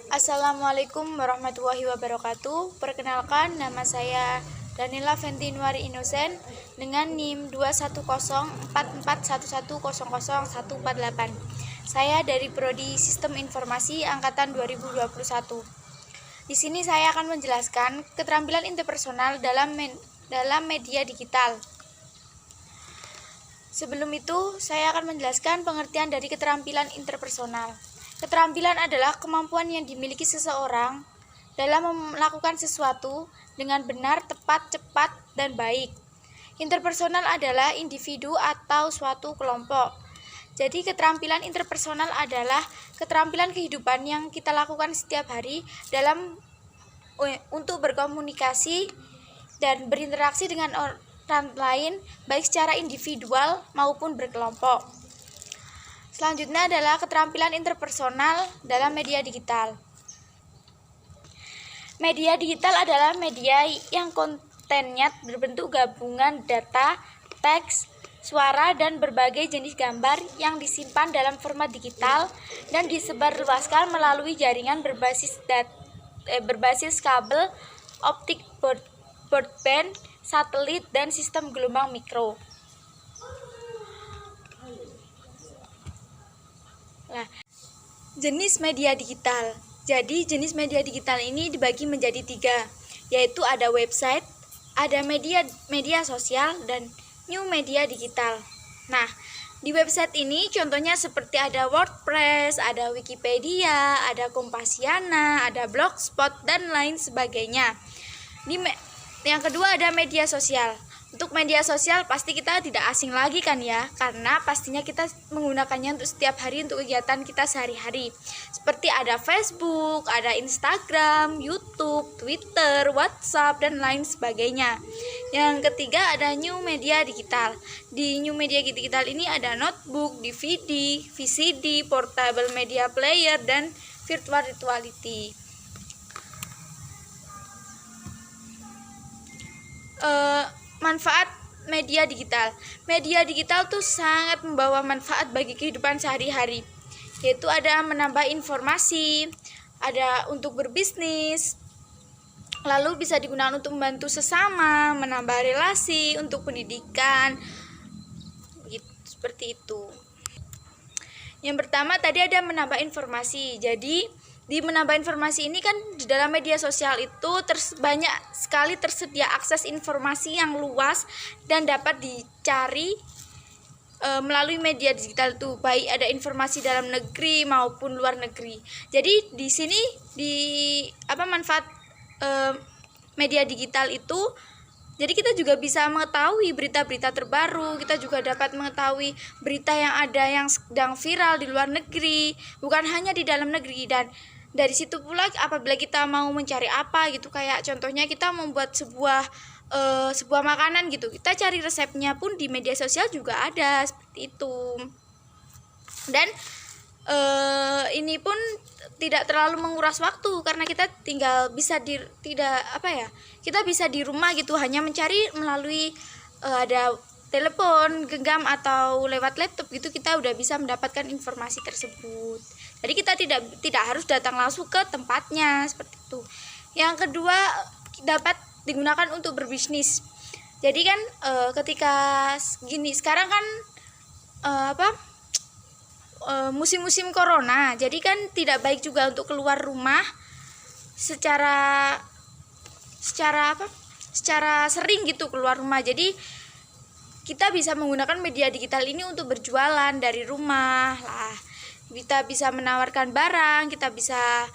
Assalamualaikum warahmatullahi wabarakatuh. Perkenalkan, nama saya Danila Fentinwari Innocent dengan NIM 2104411000148. Saya dari Prodi Sistem Informasi Angkatan 2021. Di sini saya akan menjelaskan keterampilan interpersonal dalam media digital. Sebelum itu, saya akan menjelaskan pengertian dari keterampilan interpersonal. Keterampilan adalah kemampuan yang dimiliki seseorang dalam melakukan sesuatu dengan benar, tepat, cepat, dan baik. Interpersonal adalah individu atau suatu kelompok. Jadi keterampilan interpersonal adalah keterampilan kehidupan yang kita lakukan setiap hari untuk berkomunikasi dan berinteraksi dengan orang lain, baik secara individual maupun berkelompok. Selanjutnya adalah keterampilan interpersonal dalam media digital. Media digital adalah media yang kontennya berbentuk gabungan data, teks, suara, dan berbagai jenis gambar yang disimpan dalam format digital dan disebarluaskan melalui jaringan berbasis kabel optik, broadband, satelit, dan sistem gelombang mikro. Nah, jenis media digital. Jadi jenis media digital ini dibagi menjadi 3, yaitu ada website, ada media sosial, dan new media digital. Nah, di website ini contohnya seperti ada WordPress, ada Wikipedia, ada Kompasiana, ada Blogspot, dan lain sebagainya. Yang kedua ada media sosial. Untuk media sosial pasti kita tidak asing lagi kan ya, karena pastinya kita menggunakannya untuk setiap hari untuk kegiatan kita sehari-hari. Seperti ada Facebook, ada Instagram, YouTube, Twitter, WhatsApp, dan lain sebagainya. Yang ketiga ada new media digital. Di new media digital ini ada notebook, DVD, VCD, portable media player, dan virtual reality. Manfaat media digital. Media digital tuh sangat membawa manfaat bagi kehidupan sehari-hari, yaitu ada menambah informasi, ada untuk berbisnis, lalu bisa digunakan untuk membantu sesama, menambah relasi, untuk pendidikan, gitu, seperti itu. Yang pertama tadi ada menambah informasi. Jadi di menambah informasi ini kan di dalam media sosial itu banyak sekali tersedia akses informasi yang luas dan dapat dicari melalui media digital itu, baik ada informasi dalam negeri maupun luar negeri. Jadi di sini manfaat media digital itu, jadi kita juga bisa mengetahui berita-berita terbaru, kita juga dapat mengetahui berita yang sedang viral di luar negeri, bukan hanya di dalam negeri. Dan dari situ pula apabila kita mau mencari apa gitu, kayak contohnya kita membuat sebuah makanan gitu, kita cari resepnya pun di media sosial juga ada, seperti itu. Dan ini pun tidak terlalu menguras waktu karena kita kita bisa di rumah gitu, hanya mencari melalui ada telepon genggam atau lewat laptop gitu, kita udah bisa mendapatkan informasi tersebut. Jadi kita tidak harus datang langsung ke tempatnya, seperti itu. Yang kedua dapat digunakan untuk berbisnis. Jadi kan ketika sekarang kan musim-musim corona, jadi kan tidak baik juga untuk keluar rumah secara sering gitu keluar rumah. Jadi kita bisa menggunakan media digital ini untuk berjualan dari rumah lah. Kita bisa menawarkan barang, kita bisa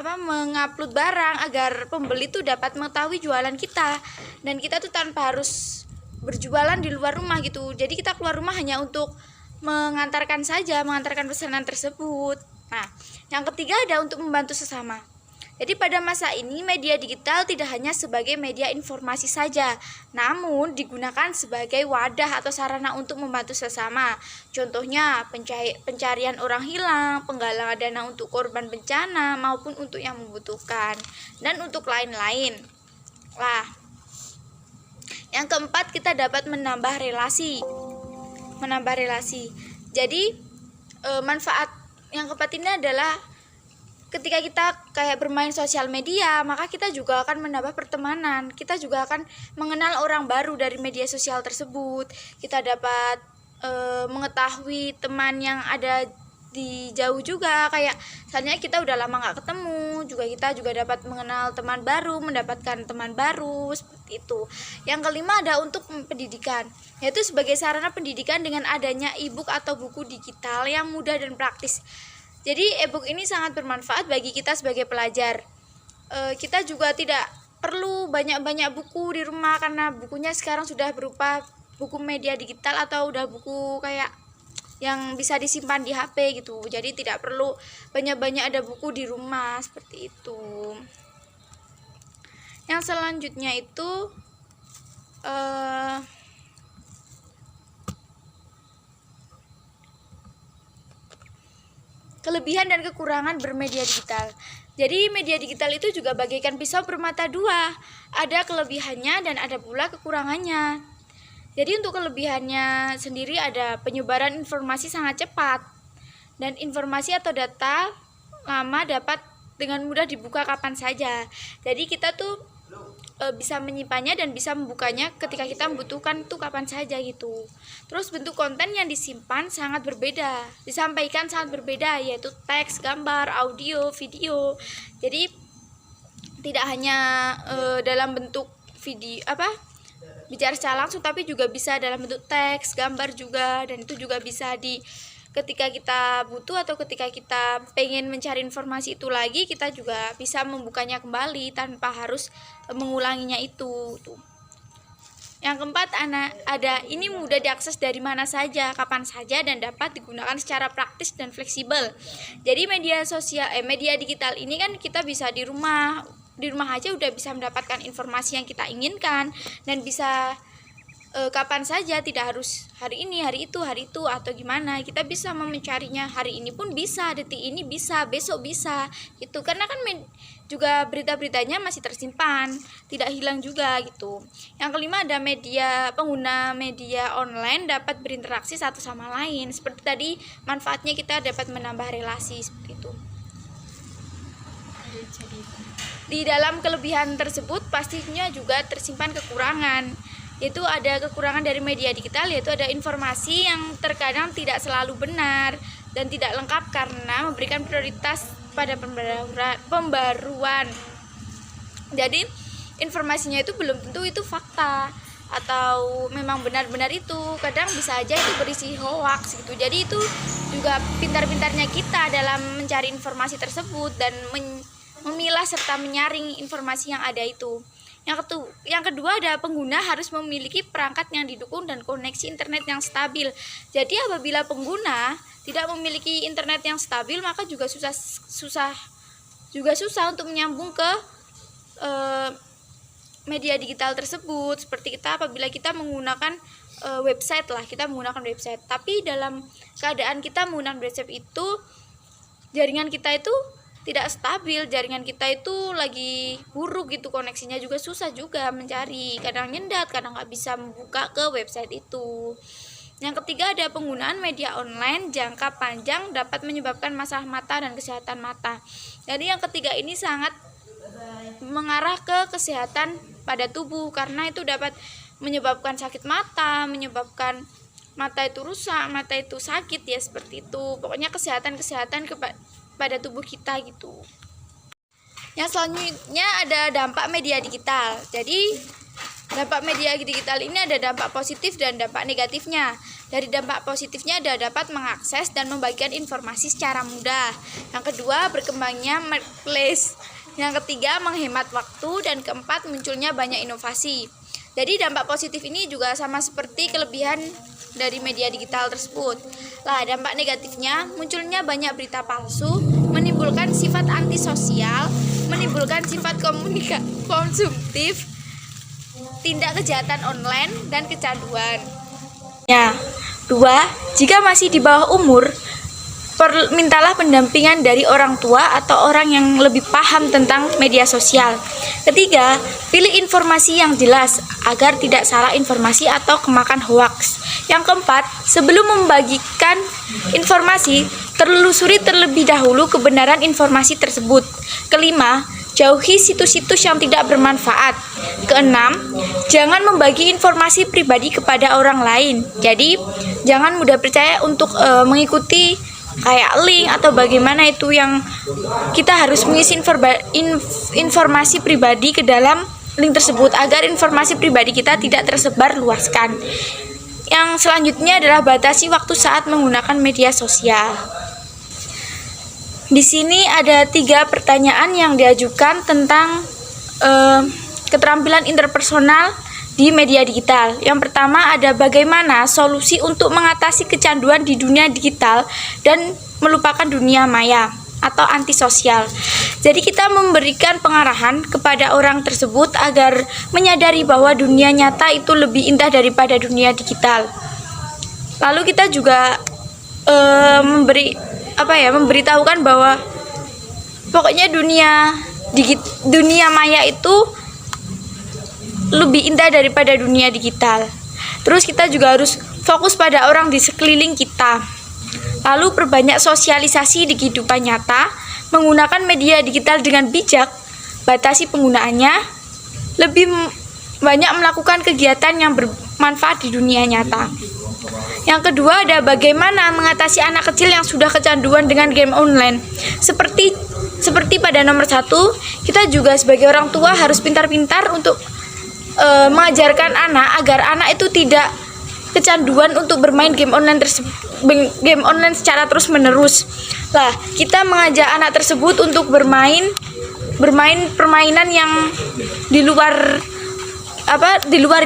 mengupload barang agar pembeli tuh dapat mengetahui jualan kita, dan kita tuh tanpa harus berjualan di luar rumah gitu. Jadi kita keluar rumah hanya untuk mengantarkan pesanan tersebut. Nah, yang ketiga ada untuk membantu sesama. Jadi pada masa ini media digital tidak hanya sebagai media informasi saja, namun digunakan sebagai wadah atau sarana untuk membantu sesama. Contohnya pencarian orang hilang, penggalangan dana untuk korban bencana maupun untuk yang membutuhkan, dan untuk lain-lain. Yang keempat, kita dapat menambah relasi. Jadi manfaat yang keempat ini adalah ketika kita kayak bermain sosial media, maka kita juga akan menambah pertemanan. Kita juga akan mengenal orang baru dari media sosial tersebut. Kita dapat mengetahui teman yang ada di jauh juga, kayak misalnya kita udah lama nggak ketemu, kita juga dapat mengenal teman baru, mendapatkan teman baru, seperti itu. Yang kelima ada untuk pendidikan, yaitu sebagai sarana pendidikan dengan adanya e-book atau buku digital yang mudah dan praktis. Jadi e-book ini sangat bermanfaat bagi kita sebagai pelajar. Kita juga tidak perlu banyak-banyak buku di rumah, karena bukunya sekarang sudah berupa buku media digital atau udah buku kayak yang bisa disimpan di HP gitu. Jadi tidak perlu banyak-banyak ada buku di rumah, seperti itu. Yang selanjutnya itu kelebihan dan kekurangan bermedia digital. Jadi media digital itu juga bagaikan pisau bermata dua. Ada kelebihannya dan ada pula kekurangannya. Jadi untuk kelebihannya sendiri ada penyebaran informasi sangat cepat, dan informasi atau data lama dapat dengan mudah dibuka kapan saja. Jadi kita tuh bisa menyimpannya dan bisa membukanya ketika kita membutuhkan tuh kapan saja gitu. Terus bentuk konten yang disimpan sangat berbeda, disampaikan sangat berbeda, yaitu teks, gambar, audio, video. Jadi tidak hanya dalam bentuk video bicara secara langsung, tapi juga bisa dalam bentuk teks, gambar juga, dan itu juga bisa ketika kita butuh atau ketika kita pengen mencari informasi itu lagi, kita juga bisa membukanya kembali tanpa harus mengulanginya itu. Yang keempat, ini mudah diakses dari mana saja, kapan saja, dan dapat digunakan secara praktis dan fleksibel. Jadi media digital ini kan kita bisa di rumah aja udah bisa mendapatkan informasi yang kita inginkan, dan bisa kapan saja, tidak harus hari ini, hari itu, atau gimana. Kita bisa mencarinya hari ini pun bisa, detik ini bisa, besok bisa gitu, karena kan juga berita-beritanya masih tersimpan, tidak hilang juga gitu. Yang kelima ada pengguna media online dapat berinteraksi satu sama lain. Seperti tadi, manfaatnya kita dapat menambah relasi, seperti itu. Di dalam kelebihan tersebut pastinya juga tersimpan kekurangan, yaitu ada kekurangan dari media digital, yaitu ada informasi yang terkadang tidak selalu benar dan tidak lengkap karena memberikan prioritas pada pembaruan. Jadi informasinya itu belum tentu itu fakta atau memang benar-benar itu, kadang bisa aja itu berisi hoax gitu. Jadi itu juga pintar-pintarnya kita dalam mencari informasi tersebut dan memilah serta menyaring informasi yang ada itu. Yang kedua ada pengguna harus memiliki perangkat yang didukung dan koneksi internet yang stabil. Jadi apabila pengguna tidak memiliki internet yang stabil, maka juga susah untuk menyambung ke media digital tersebut. Seperti apabila kita menggunakan website tapi dalam keadaan kita menggunakan website itu jaringan kita itu tidak stabil, jaringan kita itu lagi buruk gitu, koneksinya juga susah juga mencari, kadang nyendat, kadang nggak bisa membuka ke website itu. Yang ketiga ada penggunaan media online jangka panjang dapat menyebabkan masalah mata dan kesehatan mata. Jadi yang ketiga ini sangat mengarah ke kesehatan pada tubuh, karena itu dapat menyebabkan sakit mata, menyebabkan mata itu rusak, mata itu sakit ya, seperti itu. Pokoknya kesehatan pada tubuh kita gitu. Yang selanjutnya ada dampak media digital. Jadi dampak media digital ini ada dampak positif dan dampak negatifnya. Dari dampak positifnya dapat mengakses dan membagikan informasi secara mudah. Yang kedua, berkembangnya marketplace. Yang ketiga, menghemat waktu, dan keempat, munculnya banyak inovasi. Jadi dampak positif ini juga sama seperti kelebihan dari media digital tersebut. Lah, dampak negatifnya munculnya banyak berita palsu, menimbulkan sifat antisosial, menimbulkan sifat konsumtif, tindak kejahatan online, dan kecanduan. Ya, 2. Jika masih di bawah umur, mintalah pendampingan dari orang tua atau orang yang lebih paham tentang media sosial. Ketiga, pilih informasi yang jelas agar tidak salah informasi atau kemakan hoaks. Yang keempat, sebelum membagikan informasi, telusuri terlebih dahulu kebenaran informasi tersebut. Kelima, jauhi situs-situs yang tidak bermanfaat. Keenam, jangan membagi informasi pribadi kepada orang lain. Jadi, jangan mudah percaya untuk mengikuti kayak link atau bagaimana itu yang kita harus mengisi informasi pribadi ke dalam link tersebut agar informasi pribadi kita tidak tersebar luaskan. Yang selanjutnya adalah batasi waktu saat menggunakan media sosial. Di sini ada 3 pertanyaan yang diajukan tentang keterampilan interpersonal di media digital. Yang pertama ada bagaimana solusi untuk mengatasi kecanduan di dunia digital dan melupakan dunia maya atau antisosial. Jadi kita memberikan pengarahan kepada orang tersebut agar menyadari bahwa dunia nyata itu lebih indah daripada dunia digital. Lalu kita juga memberitahukan bahwa pokoknya dunia maya itu lebih indah daripada dunia digital. Terus kita juga harus fokus pada orang di sekeliling kita. Lalu perbanyak sosialisasi di kehidupan nyata, menggunakan media digital dengan bijak, batasi penggunaannya, lebih banyak melakukan kegiatan yang bermanfaat di dunia nyata. Yang kedua ada bagaimana mengatasi anak kecil yang sudah kecanduan dengan game online. Seperti pada nomor 1, kita juga sebagai orang tua harus pintar-pintar untuk mengajarkan anak agar anak itu tidak kecanduan untuk bermain game online secara terus menerus. Lah, kita mengajak anak tersebut untuk bermain permainan yang di luar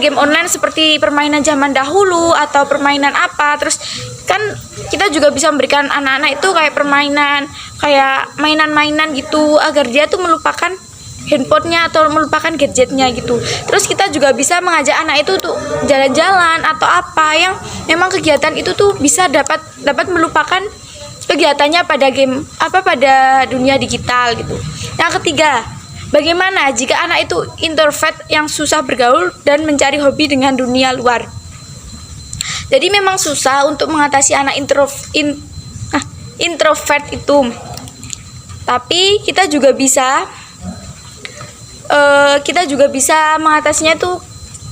game online seperti permainan zaman dahulu atau permainan apa. Terus kan kita juga bisa memberikan anak-anak itu kayak mainan-mainan gitu agar dia tuh melupakan handphonenya atau melupakan gadgetnya gitu. Terus kita juga bisa mengajak anak itu untuk jalan-jalan atau apa yang memang kegiatan itu tuh bisa dapat melupakan kegiatannya pada dunia digital gitu. Yang ketiga, bagaimana jika anak itu introvert yang susah bergaul dan mencari hobi dengan dunia luar. Jadi memang susah untuk mengatasi anak introvert itu. Tapi kita juga bisa mengatasinya tuh.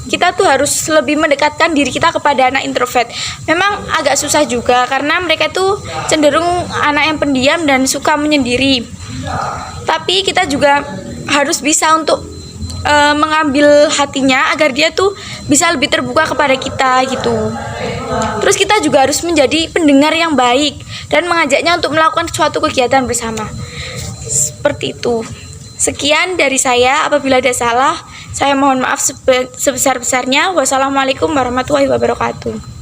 Kita tuh harus lebih mendekatkan diri kita kepada anak introvert. Memang agak susah juga karena mereka tuh cenderung anak yang pendiam dan suka menyendiri. Tapi kita juga harus bisa untuk mengambil hatinya agar dia tuh bisa lebih terbuka kepada kita gitu. Terus kita juga harus menjadi pendengar yang baik dan mengajaknya untuk melakukan suatu kegiatan bersama. Seperti itu. Sekian dari saya. Apabila ada salah, saya mohon maaf sebesar-besarnya. Wassalamualaikum warahmatullahi wabarakatuh.